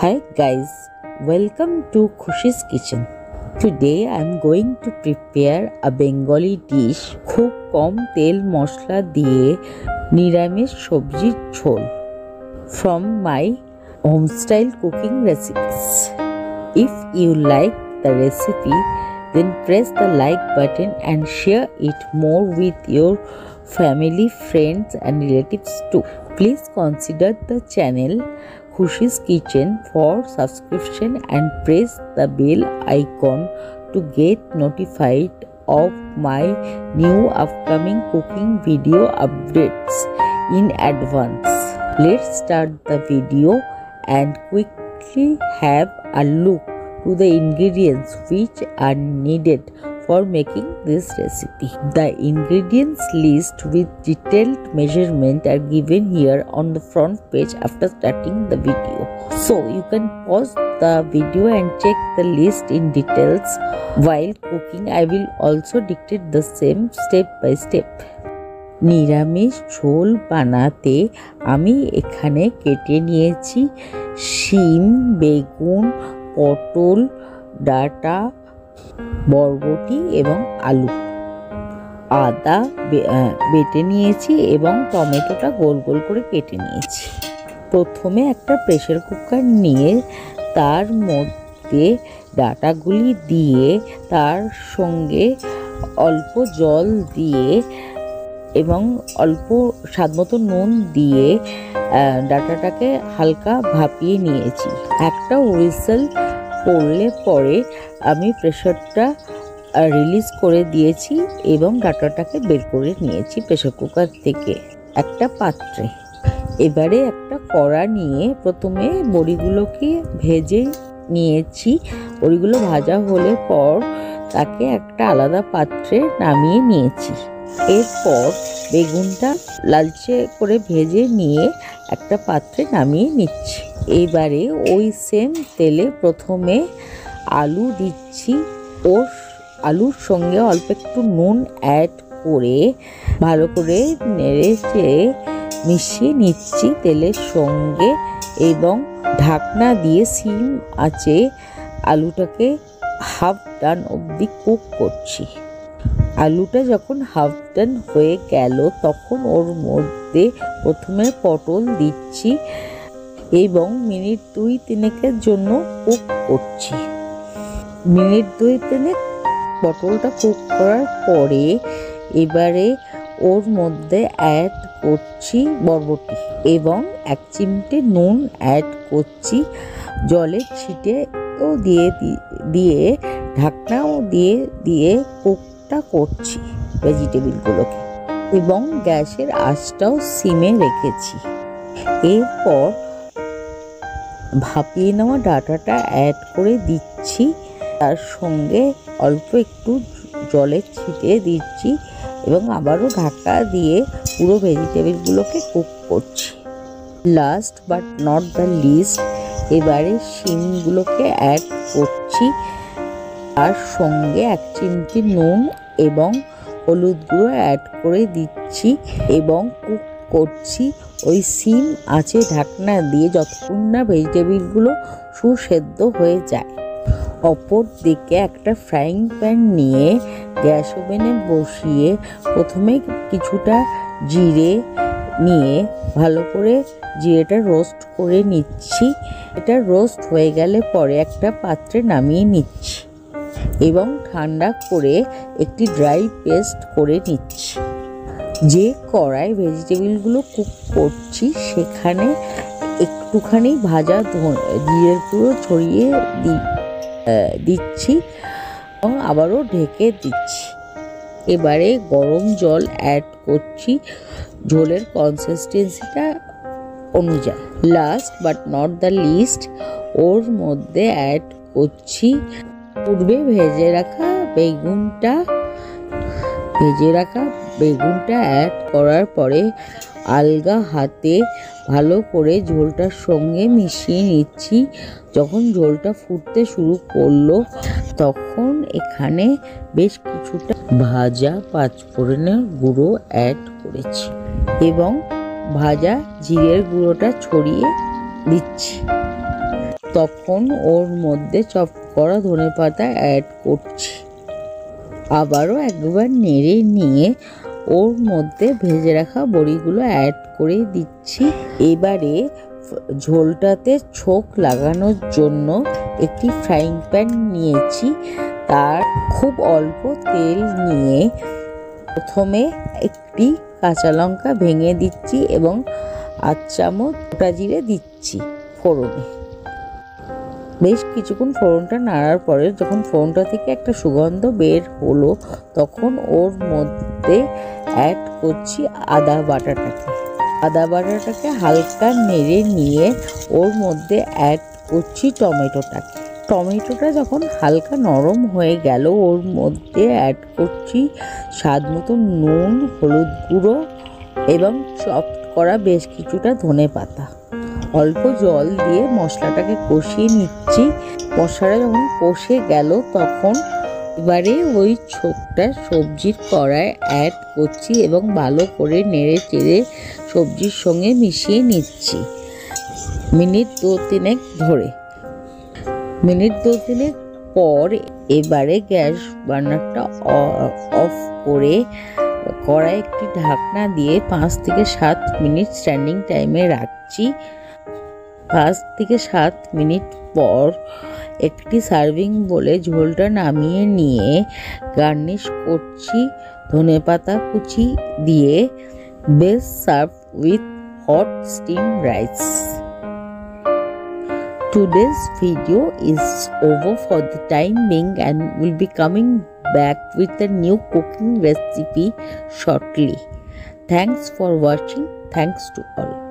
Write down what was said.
Hi guys, welcome to Khushi's Kitchen. Today I am going to prepare a Bengali dish খুব কম তেল মশলা দিয়ে নিরামিষ সবজির ঝোল from my home style cooking recipes. If you like the recipe, then press the like button and share it more with your family, friends and relatives too. Please consider the channel Khushi's Kitchen for subscription and press the bell icon to get notified of my new upcoming cooking video updates in advance. Let's start the video and quickly have a look to the ingredients which are needed for making this recipe. The ingredients list with detailed measurement are given here on the front page after starting the video. So you can pause the video and check the list in details while cooking. I will also dictate the same step by step. নিরামিষ ঝোল বানাতে আমি এখানে কেটে নিয়েছি শিম, বেগুন, পটল, ডাঁটা, বরবটি এবং আলু। আদা বেটে নিয়েছি এবং টমেটোটা গোল গোল করে কেটে নিয়েছি। প্রথমে একটা প্রেসার কুকার নিয়ে তার মধ্যে ডাঁটাগুলি দিয়ে তার সঙ্গে অল্প জল দিয়ে এবং অল্প স্বাদমতো নুন দিয়ে ডাঁটাটাকে হালকা ভাপিয়ে নিয়েছি। একটা হুইসেল পড়লে পরে আমি প্রেসারটা রিলিজ করে দিয়েছি এবং ডাঁটাটাকে বের করে নিয়েছি প্রেসার কুকার থেকে একটা পাত্রে। এবারে একটা কড়া নিয়ে প্রথমে বড়িগুলোকে ভেজে নিয়েছি। বড়িগুলো ভাজা হলে পর তাকে একটা আলাদা পাত্রে নামিয়ে নিয়েছি। এরপর বেগুনটা লালচে করে ভেজে নিয়ে একটা পাত্রে নামিয়ে নিচ্ছি। এবারে ওই সেম তেলে প্রথমে আলু দিচ্ছি ও আলুর সঙ্গে অল্প একটু নুন অ্যাড করে ভালো করে নেড়ে চেড়ে মিশিয়ে নিচ্ছি তেলের সঙ্গে এবং ঢাকনা দিয়ে সিম আঁচে আলুটাকে হাফ ডান অবধি কুক করছি। আলুটা যখন হাফ ডান হয়ে গেল তখন ওর মধ্যে প্রথমে পটল দিচ্ছি এবং মিনিট 2-3 জন্য কুক করছি। মিনিট 2-3 পটলটা কুক করার পরে এবারে ওর মধ্যে অ্যাড করছি বরবটি এবং 1 চিমটে নুন অ্যাড করছি। জলের ছিটেও দিয়ে ঢাকনাও দিয়ে কুকটা করছি ভেজিটেবিলগুলোকে এবং গ্যাসের আঁচটাও সিমে রেখেছি। এরপর ভাপিয়ে নেওয়া ডাঁটাটা অ্যাড করে দিচ্ছি, তার সঙ্গে অল্প একটু জলের ছিটে দিচ্ছি এবং আবারও ঢাকা দিয়ে পুরো ভেজিটেবিলগুলোকে কুক করছি। Last but not the least এবারে শিমগুলোকে অ্যাড করছি, তার সঙ্গে 1 চিমটি নুন এবং হলুদ গুঁড়ো অ্যাড করে দিচ্ছি এবং কুক করছি ওই সিম আঁচে ঢাকনা দিয়ে যতক্ষণ না ভেজিটেবিলগুলো সুসেদ্ধ হয়ে যায়। অপর দিকে একটা ফ্রাইং প্যান নিয়ে গ্যাস ওভেনে বসিয়ে প্রথমে কিছুটা জিরে নিয়ে ভালো করে জিরেটা রোস্ট করে নিচ্ছি। এটা রোস্ট হয়ে গেলে পরে একটা পাত্রে নামিয়ে নিচ্ছি এবং ঠান্ডা করে একটি ড্রাই পেস্ট করে নিচ্ছি। যে কড়াই ভেজিটেবিলগুলো কুক করছি সেখানে একটুখানি ভাজা জিরের গুঁড়ো ছড়িয়ে দিচ্ছি এবং আবারও ঢেকে দিচ্ছি। এবারে গরম জল অ্যাড করছি ঝোলের কনসিস্টেন্সিটা অনুযায়ী। Last but not the least ওর মধ্যে অ্যাড করছি পূর্বে ভেজে রাখা বেগুনটা অ্যাড করার পরে আলগা হাতে ভালো করে ঝোলটার সঙ্গে মিশিয়ে নিচ্ছি। যখন ঝোলটা ফুটতে শুরু করলো তখন এখানে বেশ কিছুটা ভাজা 5 ফোড়নের গুঁড়ো অ্যাড করেছি এবং ভাজা জিরের গুঁড়োটা ছড়িয়ে দিচ্ছি। তখন ওর মধ্যে চপ করা ধনেপাতা অ্যাড করছি। আবারও একবার নেড়ে নিয়ে ওর মধ্যে ভেজে রাখা বড়িগুলো অ্যাড করে দিচ্ছি। এবারে ঝোলটাতে ছোঁক লাগানোর জন্য একটি ফ্রাইং প্যান নিয়েছি। তার খুব অল্প তেল নিয়ে প্রথমে একটি কাঁচা লঙ্কা ভেঙে দিচ্ছি এবং 8 চামচ গোটা জিরে দিচ্ছি ফোড়নে। বেশ কিছুক্ষণ ফোড়নটা নাড়ার পরে যখন ফোড়নটা থেকে একটা সুগন্ধ বের হলো, তখন ওর মধ্যে অ্যাড করছি আদা বাটাটাকে হালকা নেড়ে নিয়ে ওর মধ্যে অ্যাড করছি টমেটোটা যখন হালকা নরম হয়ে গেল, ওর মধ্যে অ্যাড করছি স্বাদ মতো নুন, হলুদ গুঁড়ো এবং চপ করা বেশ কিছুটা ধনেপাতা। অল্প জল দিয়ে মশলাটাকে কষিয়ে নিচ্ছি। মশলাটা যখন কষে গেল, তখন এবারে ওই ছোকটা সবজির কড়ায় অ্যাড করছি এবং ভালো করে নেড়ে চেড়ে সবজির সঙ্গে মিশিয়ে নিচ্ছি মিনিট 2-3 ধরে। মিনিট 2-3 পর এবারে গ্যাস বার্নারটা অফ করে কড়াই একটি ঢাকনা দিয়ে 5 থেকে 7 মিনিট স্ট্যান্ডিং টাইমে রাখছি। 5 থেকে 7 মিনিট পর একটি সার্ভিং বলে ঝোলটা নামিয়ে নিয়ে গার্নিশ করছি ধনেপাতা কুচি দিয়ে। Best serve with hot steamed rice. Today's video is over for the time being and will be coming back with a new cooking recipe shortly. Thanks for watching. Thanks to all.